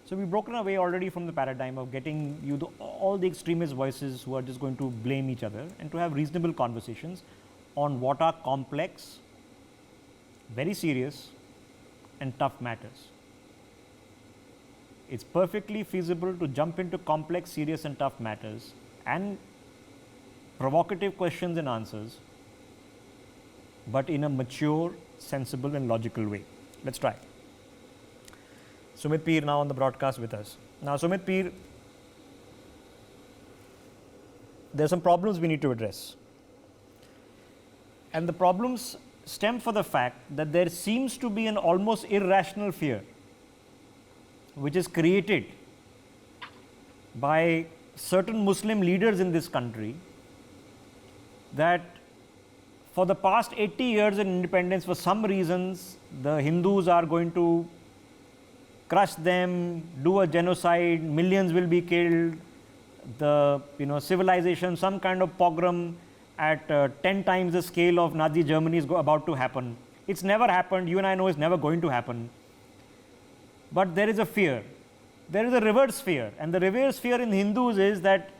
So we've broken away already from the paradigm of getting all the extremist voices who are just going to blame each other, and to have reasonable conversations on what are complex, very serious and tough matters. It's perfectly feasible to jump into complex, serious and tough matters and provocative questions and answers, but in a mature, sensible and logical way. Let's try. Sumit Peer now on the broadcast with us. Now Sumit Peer, there are some problems we need to address. And the problems stem from the fact that there seems to be an almost irrational fear which is created by certain Muslim leaders in this country that for the past 80 years in independence, for some reasons, the Hindus are going to crush them, do a genocide, millions will be killed, the civilization, some kind of pogrom at 10 times the scale of Nazi Germany is about to happen. It's never happened. You and I know it's never going to happen. But there is a fear. There is a reverse fear. And the reverse fear in Hindus is that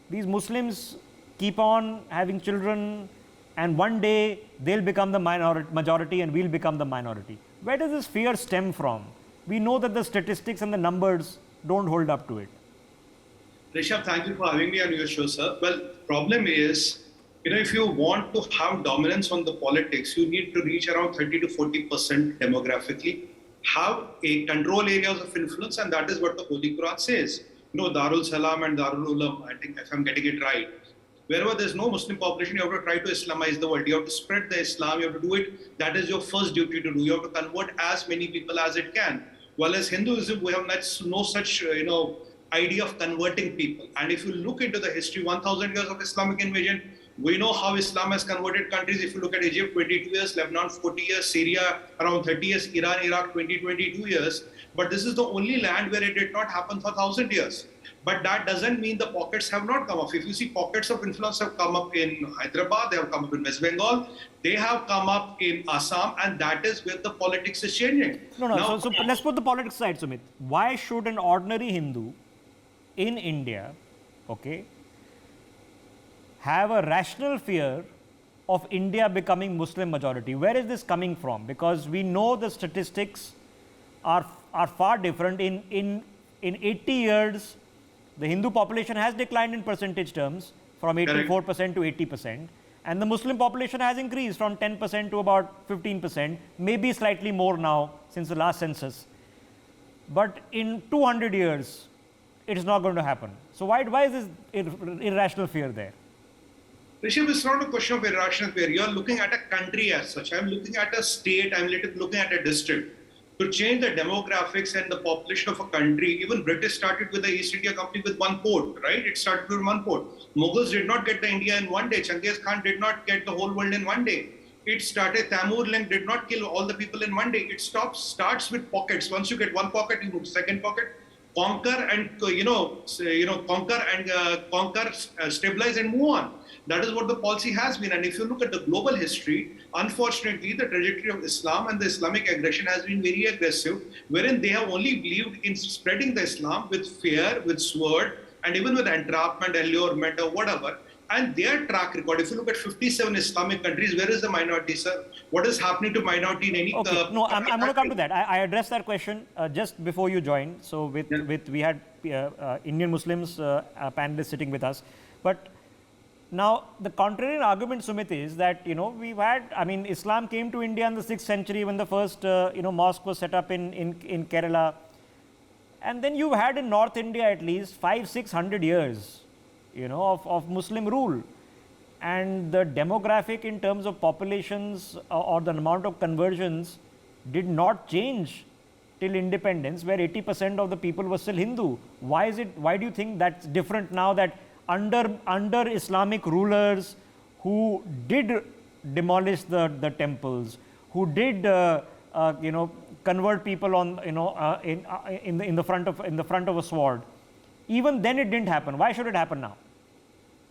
these Muslims keep on having children and one day they'll become the majority and we'll become the minority. Where does this fear stem from? We know that the statistics and the numbers don't hold up to it. Rishabh, thank you for having me on your show, sir. Well, problem is, if you want to have dominance on the politics, you need to reach around 30 to 40% demographically, have a control areas of influence, and that is what the Holy Quran says. Darul Salam and Darul Ulam, I think if I'm getting it right. Wherever there's no Muslim population, you have to try to Islamize the world. You have to spread the Islam, you have to do it. That is your first duty to do. You have to convert as many people as it can. While as Hinduism, we have no such, idea of converting people. And if you look into the history, 1000 years of Islamic invasion, we know how Islam has converted countries. If you look at Egypt, 22 years, Lebanon, 40 years, Syria, around 30 years, Iran, Iraq, 22 years. But this is the only land where it did not happen for 1000 years. But that doesn't mean the pockets have not come up. If you see, pockets of influence have come up in Hyderabad, they have come up in West Bengal, they have come up in Assam, and that is where the politics is changing. No. So let's put the politics aside, Sumit. Why should an ordinary Hindu in India, have a rational fear of India becoming Muslim majority? Where is this coming from? Because we know the statistics are far different. In 80 years, the Hindu population has declined in percentage terms from 84% to 80%, and the Muslim population has increased from 10% to about 15%, maybe slightly more now since the last census. But in 200 years, it is not going to happen. So why is this irrational fear there? Rishabh, it's not a question of irrational fear. You're looking at a country as such. I'm looking at a state, I'm looking at a district. To change the demographics and the population of a country, even British started with the East India Company with one port, right? It started with one port. Mughals did not get the India in one day. Genghis Khan did not get the whole world in one day. It started, Tamur Link did not kill all the people in one day. It starts with pockets. Once you get one pocket, you move to second pocket, conquer and, stabilize and move on. That is what the policy has been. And if you look at the global history, unfortunately, the trajectory of Islam and the Islamic aggression has been very aggressive, wherein they have only believed in spreading the Islam with fear, with sword, and even with entrapment, allurement, or whatever. And their track record, if you look at 57 Islamic countries, where is the minority, sir? What is happening to minority in any country? No, I'm going to come to that. I addressed that question just before you joined. So we had Indian Muslims panelists sitting with us. But now, the contrarian argument, Sumit, is that, Islam came to India in the 6th century when the first, mosque was set up in Kerala. And then you've had in North India at least 500-600 years, of Muslim rule. And the demographic in terms of populations or the amount of conversions did not change till independence, where 80% of the people were still Hindu. Why do you think that's different now that under Islamic rulers who did demolish the temples, who did convert people on in the front of a sword, even then it didn't happen? Why should it happen now?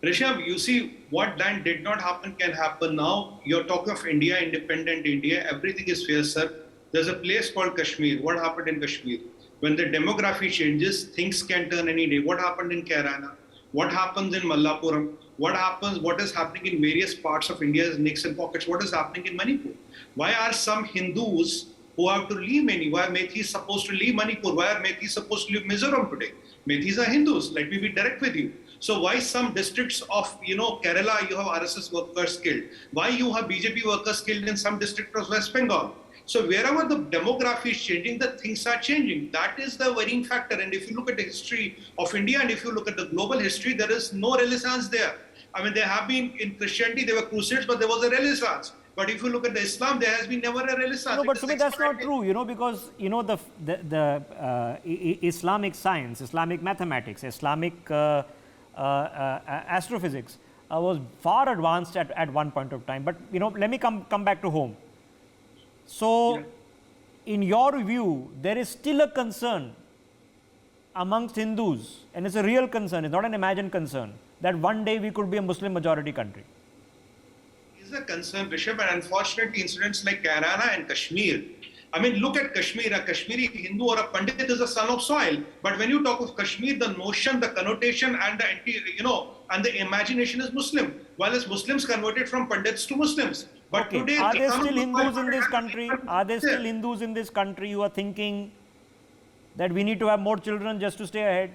Rishabh, you see, what then did not happen can happen now. You're talking of India, independent India, everything is fair, sir. There's a place called Kashmir. What happened in Kashmir? When the demography changes, things can turn any day. What happened in Kerala? What happens in Mallapuram? What is happening in various parts of India's nicks and pockets? What is happening in Manipur? Why are some Hindus who have to leave why are Methis supposed to leave Manipur? Why are Methis supposed to leave Mizoram today? Methis are Hindus. Let me be direct with you. So why some districts of Kerala you have RSS workers killed? Why you have BJP workers killed in some district of West Bengal? So wherever the demography is changing, the things are changing. That is the worrying factor. And if you look at the history of India and if you look at the global history, there is no renaissance there. I mean, there have been in Christianity, there were crusades, but there was a renaissance. But if you look at the Islam, there has been never a renaissance. No, but Sumit, that's not true, because, Islamic science, Islamic mathematics, Islamic astrophysics was far advanced at one point of time. But, let me come back to home. So, in your view, there is still a concern amongst Hindus, and it's a real concern, it's not an imagined concern, that one day we could be a Muslim majority country. Is a concern, Rishabh, and unfortunately incidents like Kerala and Kashmir. I mean, look at Kashmir. A Kashmiri Hindu or a Pandit is a son of soil. But when you talk of Kashmir, the notion, the connotation, and the imagination is Muslim. While as Muslims converted from Pandits to Muslims. But okay. today, are there still Hindus in this country? Are there still Hindus in this country who are thinking that we need to have more children just to stay ahead?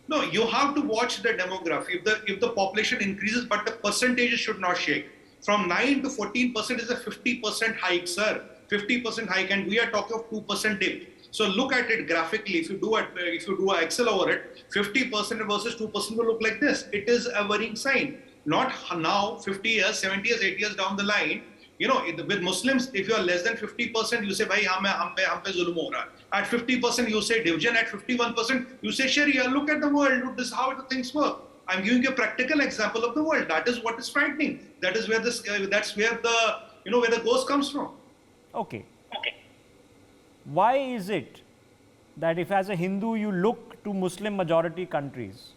No, you have to watch the demography. If the population increases, but the percentages should not shake. From 9 to 14% is a 50% hike, sir. 50% hike, and we are talking of 2% dip. So look at it graphically. If you do an Excel over it, 50% versus 2% will look like this. It is a worrying sign. Not now, 50 years, 70 years, 80 years down the line. With Muslims, if you are less than 50%, you say, "Bhai, hum pe zulm ho raha hai." At 50%, you say division. At 51%, you say Sharia. Look at the world. Look, this is how the things work. I'm giving you a practical example of the world. That is what is frightening. That is where where the ghost comes from. Okay. Why is it that if as a Hindu you look to Muslim majority countries,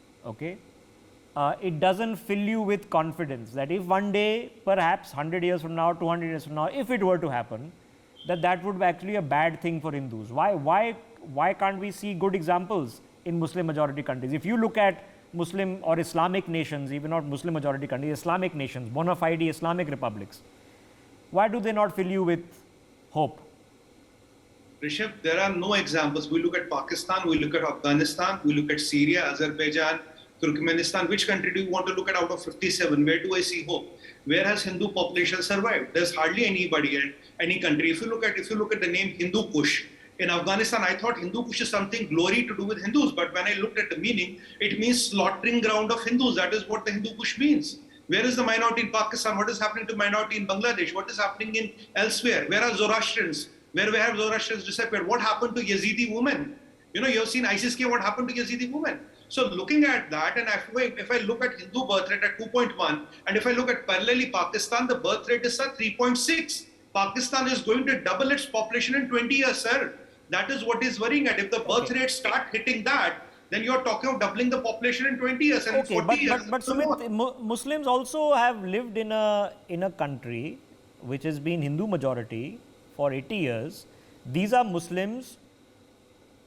it doesn't fill you with confidence that if one day, perhaps 100 years from now, 200 years from now, if it were to happen, that would be actually a bad thing for Hindus? Why can't we see good examples in Muslim majority countries? If you look at Muslim or Islamic nations, even not Muslim majority countries, Islamic nations, bona fide Islamic republics, why do they not fill you with hope? Rishabh, there are no examples. We look at Pakistan, we look at Afghanistan, we look at Syria, Azerbaijan, Turkmenistan. Which country do you want to look at out of 57? Where do I see hope? Where has Hindu population survived? There's hardly anybody in any country. If you look at the name Hindu Kush, in Afghanistan, I thought Hindu Kush is something glory to do with Hindus, but when I looked at the meaning, it means slaughtering ground of Hindus. That is what the Hindu Kush means. Where is the minority in Pakistan? What is happening to minority in Bangladesh? What is happening in elsewhere? Where are Zoroastrians? Where have Zoroastrians disappeared? What happened to Yazidi women? You have seen ISIS came, what happened to Yazidi women? So looking at that, and if I look at Hindu birth rate at 2.1, and if I look at parallelly Pakistan, the birth rate is at 3.6. Pakistan is going to double its population in 20 years, sir. That is what is worrying at. If the birth rates start hitting that, then you're talking of doubling the population in 20 years and 40 years. But Sumit, Muslims also have lived in a country which has been Hindu majority for 80 years. These are Muslims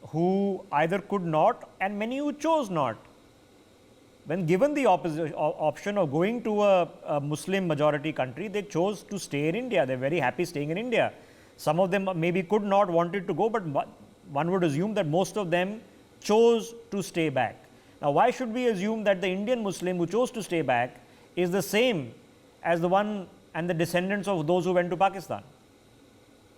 who either could not and many who chose not. When given the option of going to a Muslim majority country, they chose to stay in India. They're very happy staying in India. Some of them maybe could not, wanted to go, but one would assume that most of them chose to stay back. Now, why should we assume that the Indian Muslim who chose to stay back is the same as the one and the descendants of those who went to Pakistan?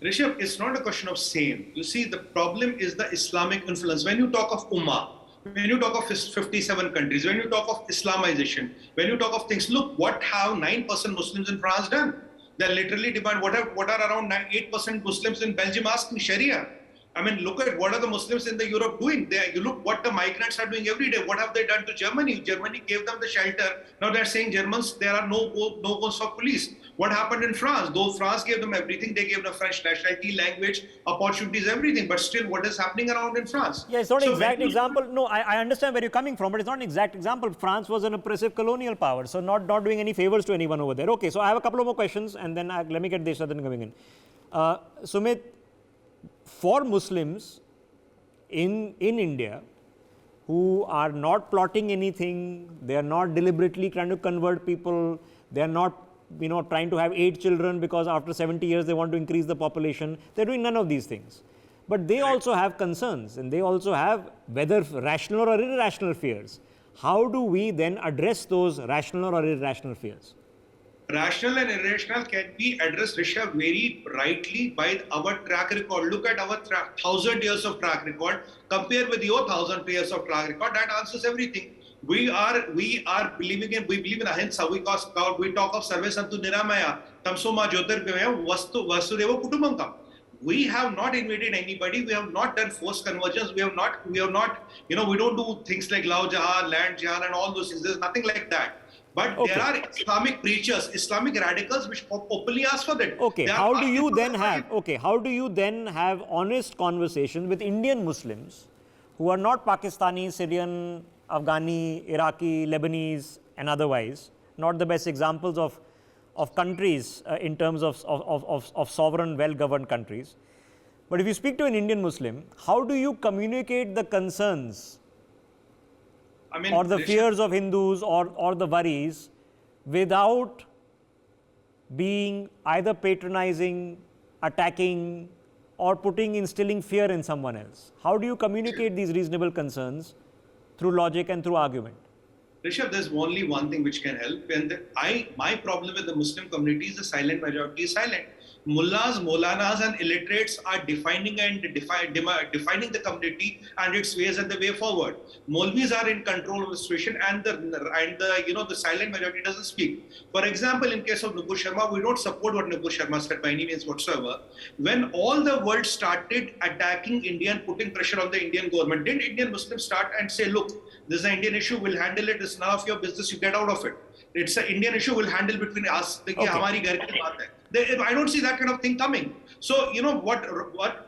Rishabh, it's not a question of same. You see, the problem is the Islamic influence. When you talk of Ummah, when you talk of 57 countries, when you talk of Islamization, when you talk of things, look, what have 9% Muslims in France done? They literally demand what are around 8% Muslims in Belgium asking Sharia. I mean, look at what are the Muslims in the Europe doing. You look what the migrants are doing every day. What have they done to Germany? Germany gave them the shelter. Now they're saying Germans, there are no goals for police. What happened in France? Though France gave them everything, they gave them French nationality, language, opportunities, everything. But still, what is happening around in France? Yeah, it's not an exact example. No, I understand where you're coming from, but it's not an exact example. France was an oppressive colonial power, so not doing any favors to anyone over there. Okay, so I have a couple of more questions, and then let me get Deshadan coming in. Sumit, for Muslims, in India who are not plotting anything, they are not deliberately trying to convert people, they are not trying to have 8 children because after 70 years they want to increase the population. They're doing none of these things. But they also have concerns, and they also have whether rational or irrational fears. How do we then address those rational or irrational fears? Rational and irrational can be addressed, Rishabh, very rightly by our track record. Look at our 1,000 years of track record. Compare with your 1,000 years of track record. That answers everything. We believe in ahimsa. We talk of sarve santu niramaya, tamsoma jyotirgamaya, vasudeva kutumbakam. We have not invaded anybody. We have not done forced conversions. We have not, we don't do things like Lao Jihad, Land Jihad, and all those things. There's nothing like that. But there are Islamic preachers, Islamic radicals, which openly ask for that. Okay, how do you then have honest conversations with Indian Muslims who are not Pakistani, Syrian, Afghani, Iraqi, Lebanese, and otherwise, not the best examples of countries in terms of sovereign, well-governed countries. But if you speak to an Indian Muslim, how do you communicate the concerns or the fears of Hindus or the worries without being either patronizing, attacking, or instilling fear in someone else? How do you communicate these reasonable concerns through logic and through argument? Rishabh, there's only one thing which can help, and my problem with the Muslim community is the silent majority is silent. Mullahs, Maulanas, and illiterates are defining the community and its ways and the way forward. Maulvis are in control of the situation, and the silent majority doesn't speak. For example, in case of Nupur Sharma, we don't support what Nupur Sharma said by any means whatsoever. When all the world started attacking India and putting pressure on the Indian government, didn't Indian Muslims start and say, look, this is an Indian issue, we'll handle it, it's none of your business, you get out of it. It's an Indian issue, we'll handle between us. I don't see that kind of thing coming. So, what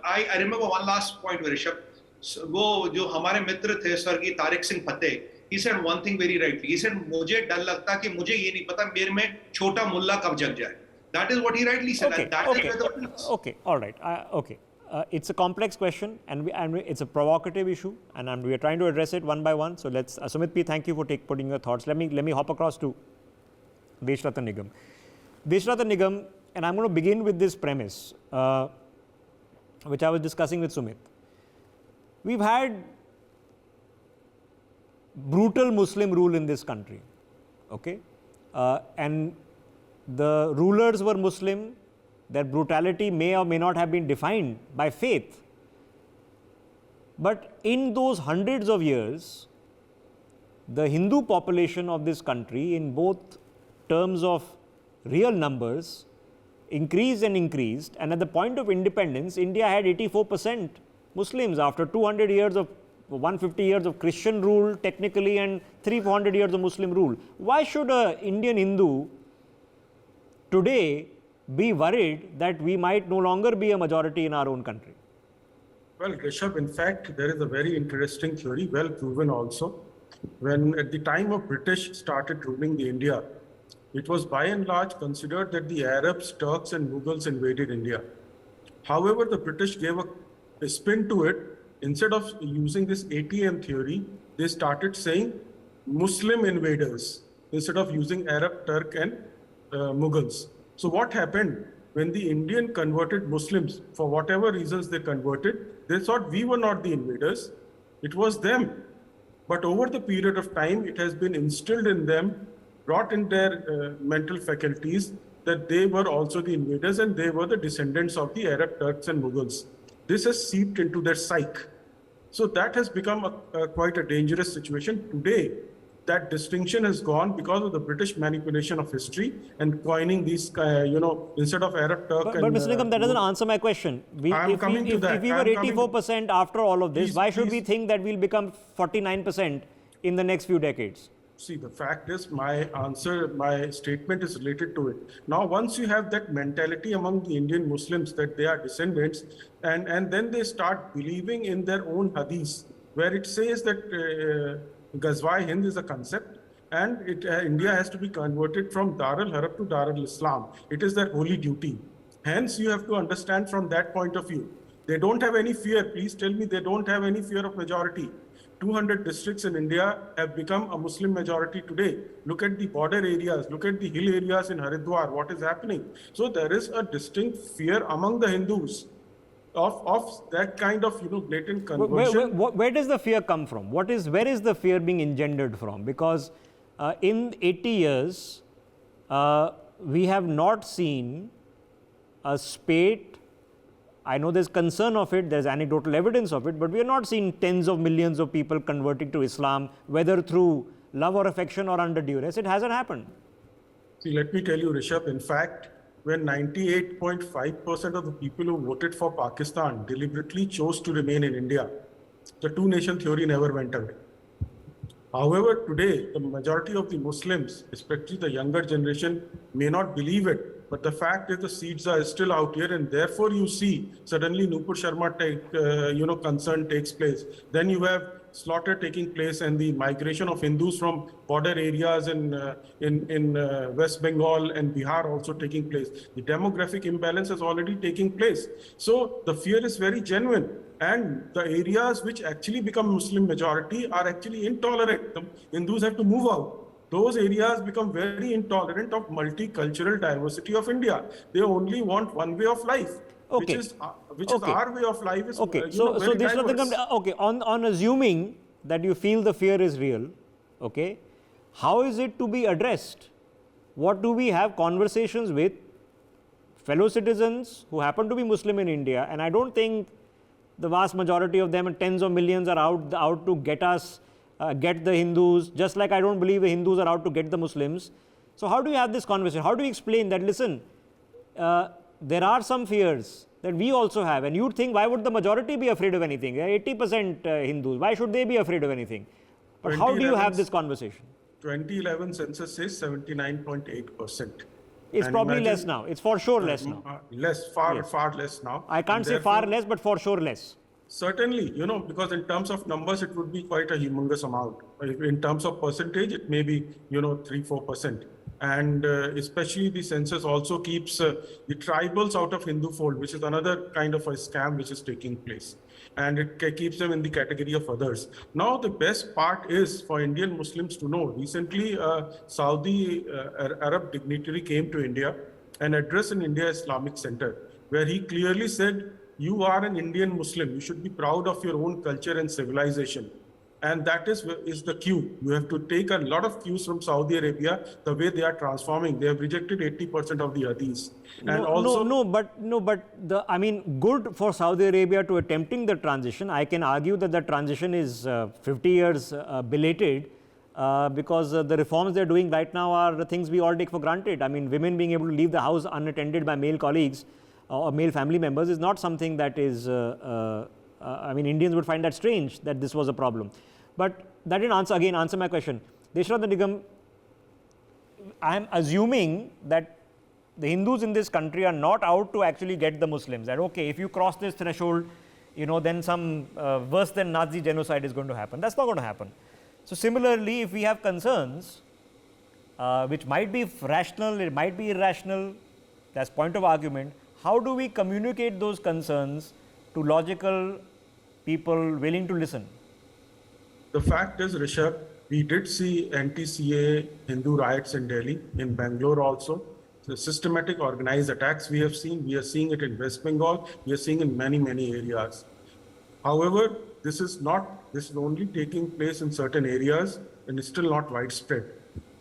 I remember one last point, Rishabh. वो जो हमारे मित्र थे स्वर्गीय तारिक सिंह फतेह, he said one thing very rightly. He said, मुझे डर लगता कि मुझे ये नहीं पता मेरे में छोटा मुल्ला कब जग जाए. That is what he rightly said. Okay, all right. It's a complex question, and it's a provocative issue, and we are trying to address it one by one. So let's, Sumit P, thank you for putting your thoughts. Let me hop across to Deshratan Nigam. Deshratan Nigam, and I'm going to begin with this premise, which I was discussing with Sumit. We've had brutal Muslim rule in this country, okay? And the rulers were Muslim. Their brutality may or may not have been defined by faith. But in those hundreds of years, the Hindu population of this country, in both terms of real numbers, increased and increased. And at the point of independence, India had 84% Muslims after 200 years of 150 years of Christian rule technically and 300-400 years of Muslim rule. Why should an Indian Hindu today be worried that we might no longer be a majority in our own country? Well, Rishabh, in fact, there is a very interesting theory, well proven also. When at the time of British started ruling the India, it was by and large considered that the Arabs, Turks and Mughals invaded India. However, the British gave a spin to it. Instead of using this ATM theory, they started saying Muslim invaders instead of using Arab, Turk and Mughals. So what happened when the Indian converted Muslims, for whatever reasons they converted, they thought we were not the invaders, it was them. But over the period of time, it has been instilled in them, brought in their mental faculties that they were also the invaders and they were the descendants of the Arab, Turks and Mughals. This has seeped into their psyche. So that has become quite a dangerous situation. Today, that distinction has gone because of the British manipulation of history and coining these, instead of Arab, Turk but Mr. Nigam, that doesn't answer my question. If we were 84% after all of this, why should we think that we'll become 49% in the next few decades? See, the fact is, my statement is related to it. Now, once you have that mentality among the Indian Muslims that they are descendants, and then they start believing in their own hadith, where it says that Ghazwa-e-Hind is a concept, and India has to be converted from Dar al-Harb to Dar al-Islam. It is their holy duty. Hence, you have to understand from that point of view. They don't have any fear. Please tell me they don't have any fear of majority. 200 districts in India have become a Muslim majority today. Look at the border areas, look at the hill areas in Haridwar, what is happening. So there is a distinct fear among the Hindus of that kind of blatant conversion. Where does the fear come from? Where is the fear being engendered from? Because in 80 years, we have not seen a spate. I know there's concern of it, there's anecdotal evidence of it, but we have not seen tens of millions of people converting to Islam, whether through love or affection or under duress. It hasn't happened. See, let me tell you, Rishabh, in fact, when 98.5% of the people who voted for Pakistan deliberately chose to remain in India, the two-nation theory never went away. However, today, the majority of the Muslims, especially the younger generation, may not believe it. But the fact is the seeds are still out here, and therefore you see suddenly Nupur Sharma concern takes place. Then you have slaughter taking place and the migration of Hindus from border areas in West Bengal and Bihar also taking place. The demographic imbalance is already taking place. So the fear is very genuine. And the areas which actually become Muslim majority are actually intolerant. The Hindus have to move out. Those areas become very intolerant of multicultural diversity of India. They only want one way of life, Okay. which is our way of life. Is, Okay, so this okay, on assuming that you feel the fear is real, okay, how is it to be addressed? What do we have conversations with fellow citizens who happen to be Muslim in India? And I don't think the vast majority of them, and tens of millions, are out to get us, get the Hindus, just like I don't believe the Hindus are out to get the Muslims. So how do you have this conversation? How do you explain that, listen, there are some fears that we also have, and you'd think, why would the majority be afraid of anything? They are 80% Hindus. Why should they be afraid of anything? But how do you have this conversation? 2011 census says 79.8%. It's probably less now. It's for sure less now. Far less now. I can't say far less, but for sure less. Certainly, because in terms of numbers, it would be quite a humongous amount. In terms of percentage, it may be, 3-4%. And especially the census also keeps the tribals out of Hindu fold, which is another kind of a scam which is taking place. And it keeps them in the category of others. Now, the best part is for Indian Muslims to know. Recently, Saudi Arab dignitary came to India and addressed an India Islamic Center, where he clearly said, you are an Indian Muslim. You should be proud of your own culture and civilization. And that is the cue. You have to take a lot of cues from Saudi Arabia, the way they are transforming. They have rejected 80% of the hadiths. Good for Saudi Arabia to attempting the transition. I can argue that the transition is 50 years belated because the reforms they're doing right now are the things we all take for granted. I mean, women being able to leave the house unattended by male colleagues or male family members is not something that is, Indians would find that strange that this was a problem. But that didn't answer my question. Deshrata Nigam, I am assuming that the Hindus in this country are not out to actually get the Muslims. That, okay, if you cross this threshold, then some worse than Nazi genocide is going to happen. That's not going to happen. So similarly, if we have concerns, which might be rational, it might be irrational, that's point of argument, how do we communicate those concerns to logical people willing to listen? The fact is, Rishabh, we did see anti-CAA Hindu riots in Delhi, in Bangalore also. The systematic organized attacks we are seeing it in West Bengal, we are seeing in many, many areas. However, this is only taking place in certain areas and it's still not widespread.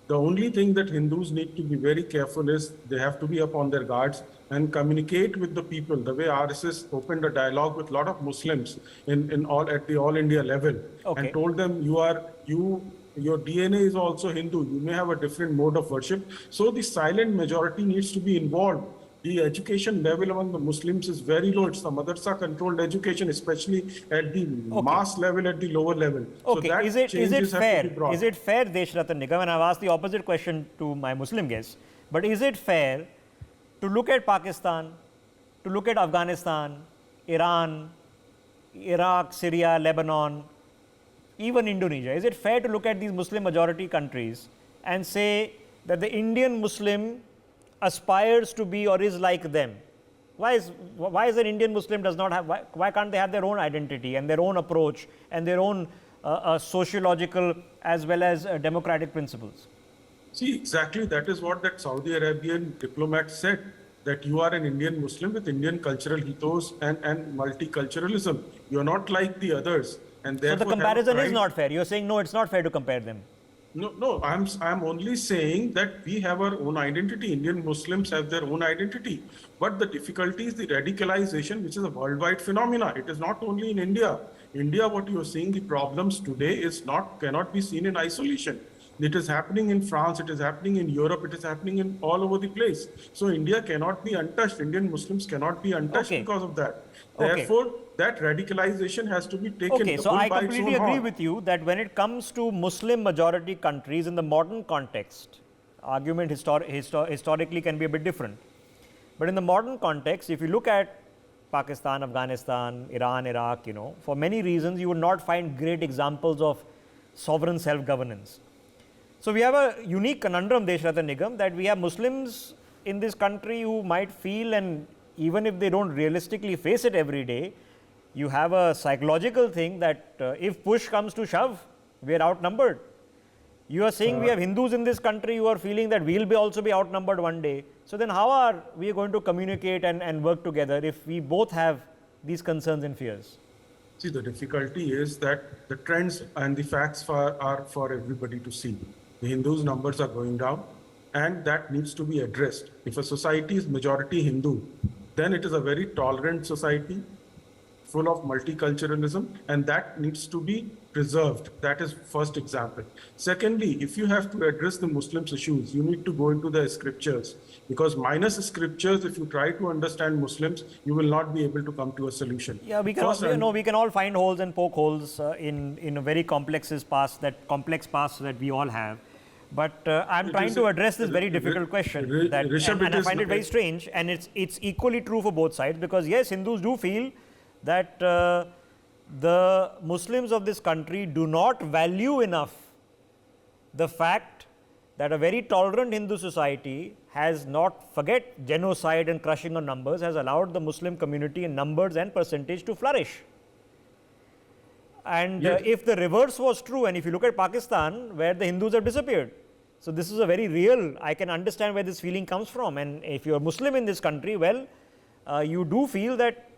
The only thing that Hindus need to be very careful is they have to be up on their guards and communicate with the people. The way RSS opened a dialogue with a lot of Muslims at the All India level, and told them your DNA is also Hindu. You may have a different mode of worship. So the silent majority needs to be involved. The education level among the Muslims is very low. It's the madrasa controlled education, especially at the mass level, at the lower level. Okay, So is it fair? Is it fair, Deshrata Nigam? And I've asked the opposite question to my Muslim guests. But is it fair to look at Pakistan, to look at Afghanistan, Iran, Iraq, Syria, Lebanon, even Indonesia? Is it fair to look at these Muslim majority countries and say that the Indian Muslim aspires to be or is like them? Why is an Indian Muslim does not have, why can't they have their own identity and their own approach and their own sociological as well as democratic principles? See, exactly that is what that Saudi Arabian diplomat said, that you are an Indian Muslim with Indian cultural ethos and multiculturalism. You're not like the others. And So the comparison is not fair. You're saying, no, it's not fair to compare them. No, I'm only saying that we have our own identity. Indian Muslims have their own identity. But the difficulty is the radicalization, which is a worldwide phenomena. It is not only in India. India, what you are seeing, the problems today cannot be seen in isolation. It is happening in France, it is happening in Europe, it is happening in all over the place. So India cannot be untouched. Indian Muslims cannot be untouched because of that. Therefore, that radicalization has to be taken. Okay, so I completely agree with you that when it comes to Muslim majority countries in the modern context, argument historically can be a bit different. But in the modern context, if you look at Pakistan, Afghanistan, Iran, Iraq, for many reasons, you would not find great examples of sovereign self-governance. So we have a unique conundrum, Deshrata Nigam, that we have Muslims in this country who might feel, and even if they don't realistically face it every day, you have a psychological thing that if push comes to shove, we are outnumbered. You are saying we have Hindus in this country who are feeling that we will also be outnumbered one day. So then how are we going to communicate and work together if we both have these concerns and fears? See, the difficulty is that the trends and the facts are for everybody to see. The Hindus' numbers are going down, and that needs to be addressed. If a society is majority Hindu, then it is a very tolerant society, full of multiculturalism, and that needs to be preserved. That is first example. Secondly, if you have to address the Muslims' issues, you need to go into the scriptures, because minus scriptures, if you try to understand Muslims, you will not be able to come to a solution. Yeah, we can all find holes and poke holes in a very complex past that we all have. But I'm trying to address this very difficult question, and I find it very strange, and it's equally true for both sides, because yes, Hindus do feel that the Muslims of this country do not value enough the fact that a very tolerant Hindu society has not, forget genocide and crushing of numbers, has allowed the Muslim community in numbers and percentage to flourish. And if the reverse was true, and if you look at Pakistan, where the Hindus have disappeared, so this is a very real, I can understand where this feeling comes from. And if you're Muslim in this country, well, you do feel that,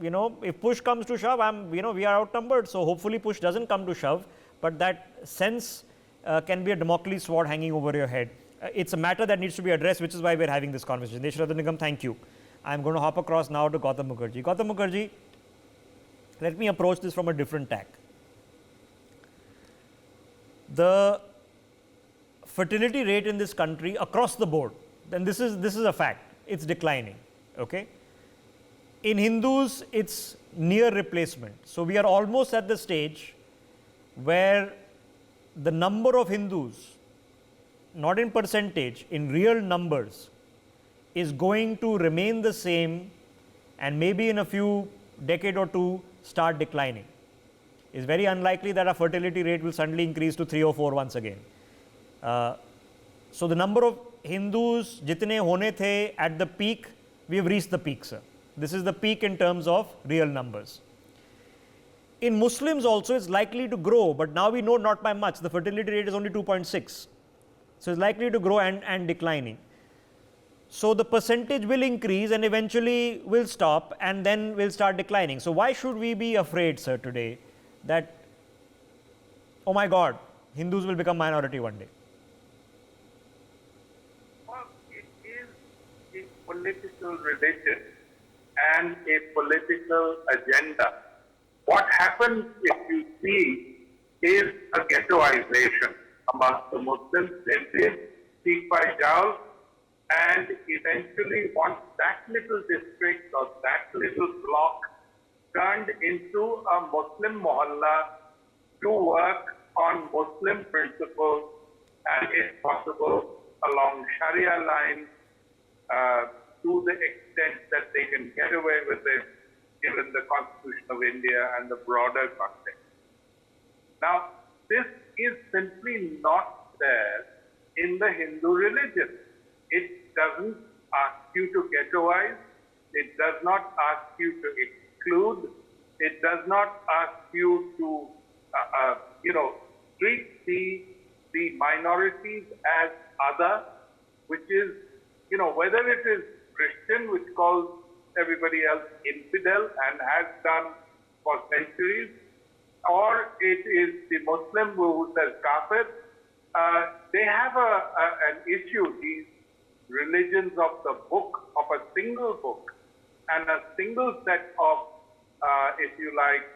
if push comes to shove, we are outnumbered. So hopefully push doesn't come to shove, but that sense can be a Damocles sword hanging over your head. It's a matter that needs to be addressed, which is why we're having this conversation. Deshrata Nigam, thank you. I'm going to hop across now to Gautam Mukherjee. Gautam Mukherjee, let me approach this from a different tack. The fertility rate in this country across the board, then this is a fact, it's declining. Okay? In Hindus, it's near replacement. So we are almost at the stage where the number of Hindus, not in percentage, in real numbers, is going to remain the same, and maybe in a few decade or two start declining. It's very unlikely that our fertility rate will suddenly increase to 3 or 4 once again. So the number of Hindus jitne hone the at the peak, we have reached the peak, sir. This is the peak in terms of real numbers. In Muslims also, it's likely to grow, but now we know not by much. The fertility rate is only 2.6. So it's likely to grow and declining. So the percentage will increase and eventually will stop, and then will start declining. So why should we be afraid, sir, today that, oh my God, Hindus will become minority one day? Well, it is a political religion and a political agenda. What happens, if you see, is a ghettoization amongst the Muslims. They speak by Jains, and eventually once that little district or that little block turned into a Muslim mohalla to work on Muslim principles, and if possible along Sharia lines, to the extent that they can get away with it given the Constitution of India and the broader context. Now, this is simply not there in the Hindu religion. It doesn't ask you to ghettoize. It does not ask you to exclude. It does not ask you to, treat the minorities as other, which is, whether it is Christian, which calls everybody else infidel and has done for centuries, or it is the Muslim who says kafir. They have an issue, these religions of the book, of a single book, and a single set of, if you like,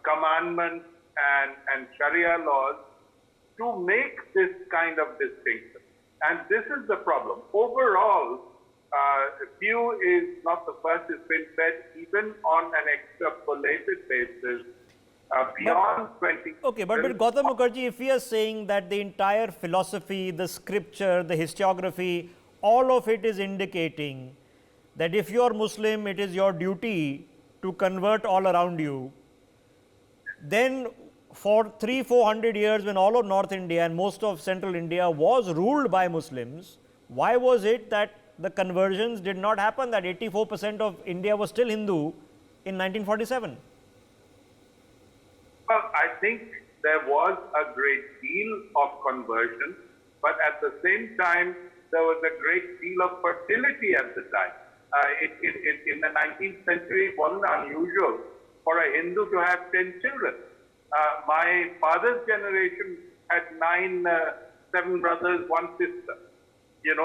commandments and Sharia laws to make this kind of distinction. And this is the problem. Overall, pew is not the first, it's been said even on an extrapolated basis, beyond 20. Okay, but Gautam Mukherjee, if we are saying that the entire philosophy, the scripture, the historiography, all of it is indicating that if you are Muslim, it is your duty to convert all around you, then for 300-400 years when all of North India and most of Central India was ruled by Muslims, why was it that the conversions did not happen, that 84% of India was still Hindu in 1947? Well, I think there was a great deal of conversion, but at the same time, there was a great deal of fertility at the time. In the 19th century, it wasn't unusual for a Hindu to have 10 children. My father's generation had 7 brothers, 1 sister.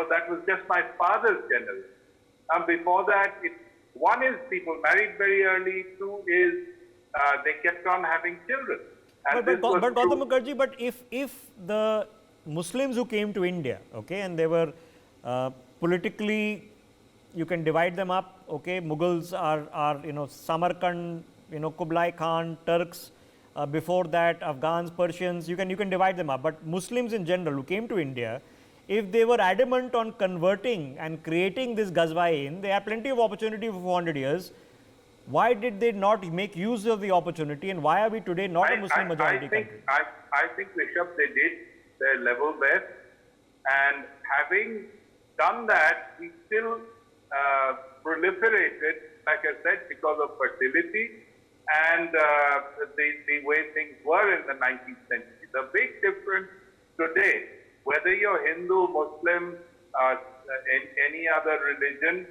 That was just my father's generation. Before that, one is people married very early, 2 is they kept on having children. And but Gautam Mukherjee, but if the Muslims who came to India, okay, and they were politically, you can divide them up, okay, Mughals are Samarkand, Kublai Khan, Turks, before that Afghans, Persians, you can divide them up. But Muslims in general who came to India, if they were adamant on converting and creating this Ghazwa-in, they had plenty of opportunity for 400 years. Why did they not make use of the opportunity, and why are we today not a Muslim majority country? I think, Rishabh, they did their level best, and having done that, we still proliferated, like I said, because of fertility and the way things were in the 19th century. The big difference today, whether you're Hindu, Muslim, any other religion,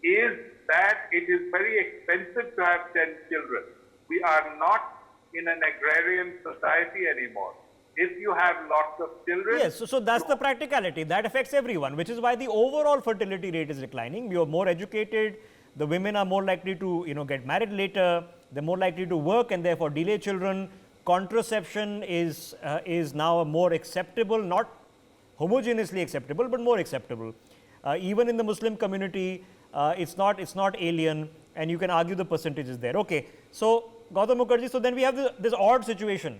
is that it is very expensive to have 10 children. We are not in an agrarian society anymore. If you have lots of children... Yes, so that's the practicality. That affects everyone, which is why the overall fertility rate is declining. We are more educated. The women are more likely to, get married later. They're more likely to work and therefore delay children. Contraception is now a more acceptable, not homogeneously acceptable, but more acceptable. Even in the Muslim community, it's not alien, and you can argue the percentages there. Okay, so Gautam Mukherjee, so then we have this odd situation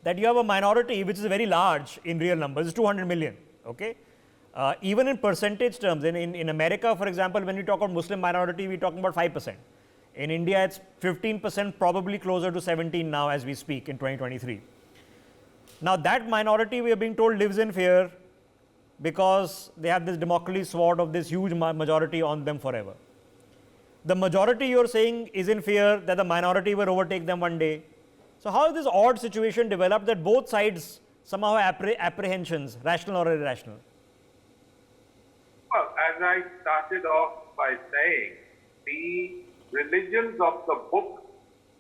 that you have a minority which is very large in real numbers, it's 200 million. Okay, even in percentage terms, in America, for example, when we talk about Muslim minority, we're talking about 5%. In India, it's 15%, probably closer to 17 now as we speak in 2023. Now that minority, we are being told, lives in fear because they have this Damocles sword of this huge majority on them forever. The majority, you're saying, is in fear that the minority will overtake them one day. So how is this odd situation developed that both sides somehow have apprehensions, rational or irrational? Well, as I started off by saying, the religions of the book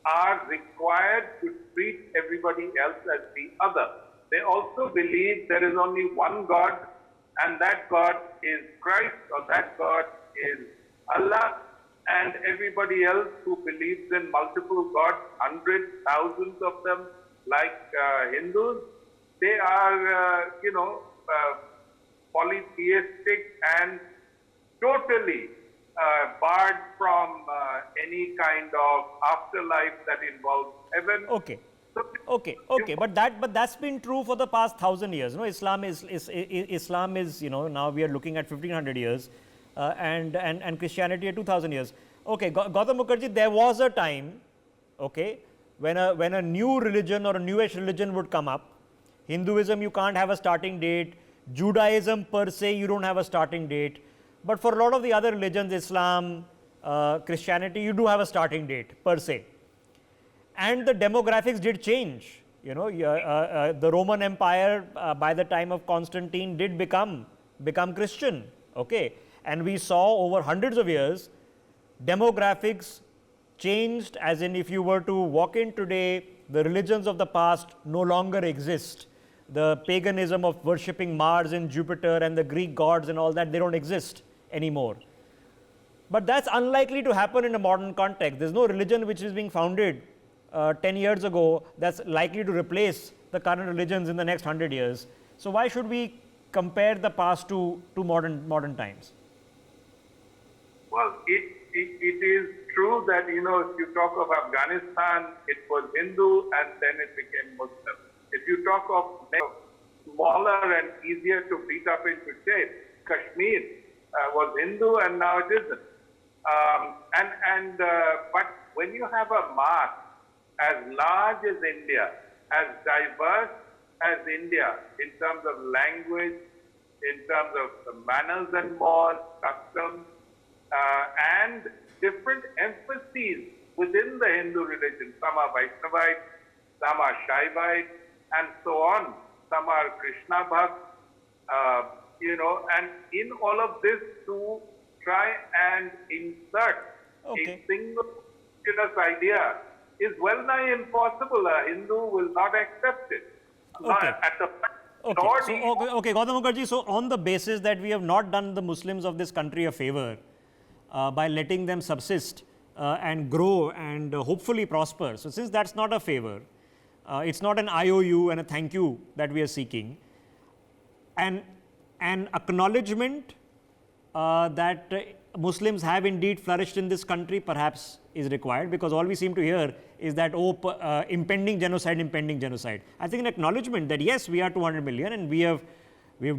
are required to treat everybody else as the other. They also believe there is only one God, and that God is Christ, or that God is Allah, and everybody else who believes in multiple gods, hundreds, thousands of them, like Hindus, they are, polytheistic and totally barred from any kind of afterlife that involves heaven. Okay. Okay, but that's been true for the past 1,000 years. Islam is now we are looking at 1,500 years, and Christianity at 2,000 years. Okay, Gautam Mukherjee, there was a time, okay, when a new religion or a newish religion would come up. Hinduism, you can't have a starting date. Judaism per se, you don't have a starting date. But for a lot of the other religions, Islam, Christianity, you do have a starting date per se. And the demographics did change. You know, the Roman Empire by the time of Constantine did become Christian. Okay, and we saw over hundreds of years demographics changed, as in if you were to walk in today, the religions of the past no longer exist. The paganism of worshipping Mars and Jupiter and the Greek gods and all that, they don't exist anymore. But that's unlikely to happen in a modern context. There's no religion which is being founded 10 years ago that's likely to replace the current religions in the next 100 years. So why should we compare the past to modern times? Well, it is true that, you know, if you talk of Afghanistan, it was Hindu and then it became Muslim. If you talk of smaller and easier to beat up into shape, Kashmir was Hindu and now it isn't. But when you have a mass as large as India, as diverse as India in terms of language, in terms of the manners and mores, customs, and different emphases within the Hindu religion. Some are Vaishnavite, some are Shaivite, and so on. Some are Krishna Bhakt, you know, and in all of this to try and insert a single indigenous idea is well nigh impossible. A Hindu will not accept it. Okay. Okay, Gautam Mukherjee, so on the basis that we have not done the Muslims of this country a favor by letting them subsist and grow and hopefully prosper. So since that's not a favor, it's not an IOU and a thank you that we are seeking, and an acknowledgement that Muslims have indeed flourished in this country perhaps is required, because all we seem to hear is that, impending genocide. I think an acknowledgement that yes, we are 200 million and we have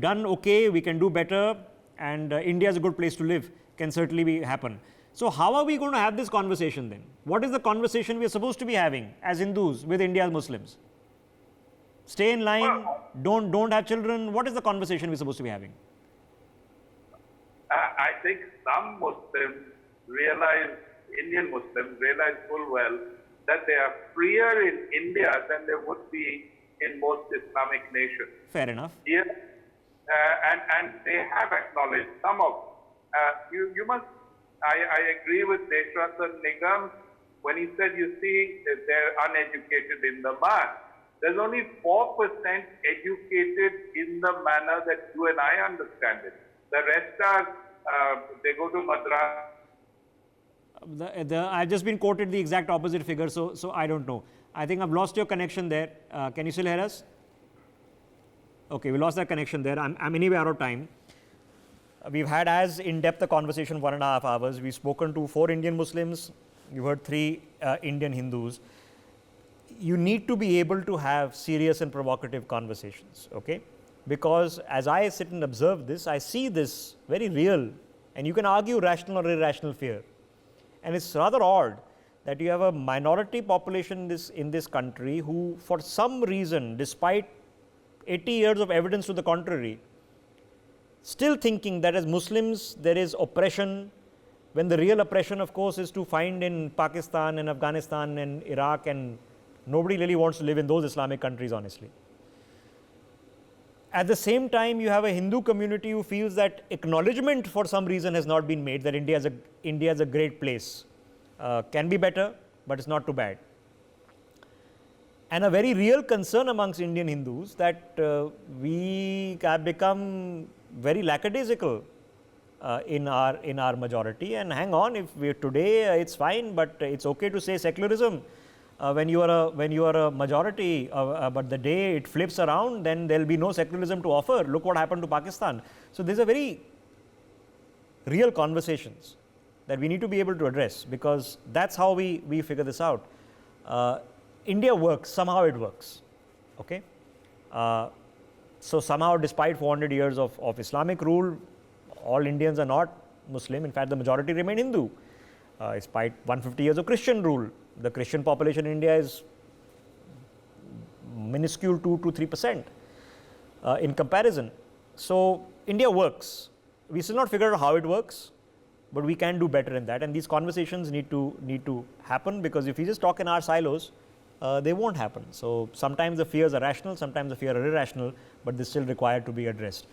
done okay, we can do better, and India is a good place to live can certainly happen. So how are we going to have this conversation then? What is the conversation we are supposed to be having as Hindus with India's Muslims? Stay in line, don't have children. What is the conversation we're supposed to be having? I think some Muslims realize, Indian Muslims realize full well that they are freer in India than they would be in most Islamic nations. Fair enough. Here, and they have acknowledged some of. You must. I agree with Deshrattan Nigam when he said, you see, they're uneducated in the mass. There's only 4% educated in the manner that you and I understand it. The rest are, they go to madrasa. I've just been quoted the exact opposite figure, so I don't know. I think I've lost your connection there. Can you still hear us? Okay, we lost that connection there. I'm anyway out of time. We've had as in-depth a conversation, 1.5 hours. We've spoken to 4 Indian Muslims. You've heard 3 Indian Hindus. You need to be able to have serious and provocative conversations, okay? Because as I sit and observe this, I see this very real, and you can argue rational or irrational fear. And it's rather odd that you have a minority population in this country who, for some reason, despite 80 years of evidence to the contrary, still thinking that as Muslims there is oppression, when the real oppression, of course, is to find in Pakistan and Afghanistan and Iraq, and nobody really wants to live in those Islamic countries, honestly. At the same time, you have a Hindu community who feels that acknowledgement for some reason has not been made, that India is a great place. Can be better, but it's not too bad. And a very real concern amongst Indian Hindus that we have become very lackadaisical in our majority, and hang on, if we today it's fine, but it's okay to say secularism when you are a majority, but the day it flips around, then there'll be no secularism to offer. Look what happened to Pakistan. So these are very real conversations that we need to be able to address, because that's how we figure this out. India works, somehow it works, okay? So somehow, despite 400 years of Islamic rule, all Indians are not Muslim. In fact, the majority remain Hindu. Despite 150 years of Christian rule, the Christian population in India is minuscule, 2 to 3% in comparison. So India works. we still not figured out how it works, but we can do better in that. And these conversations need to happen, because if we just talk in our silos, they won't happen. So sometimes the fears are rational, sometimes the fears are irrational, but they still require to be addressed.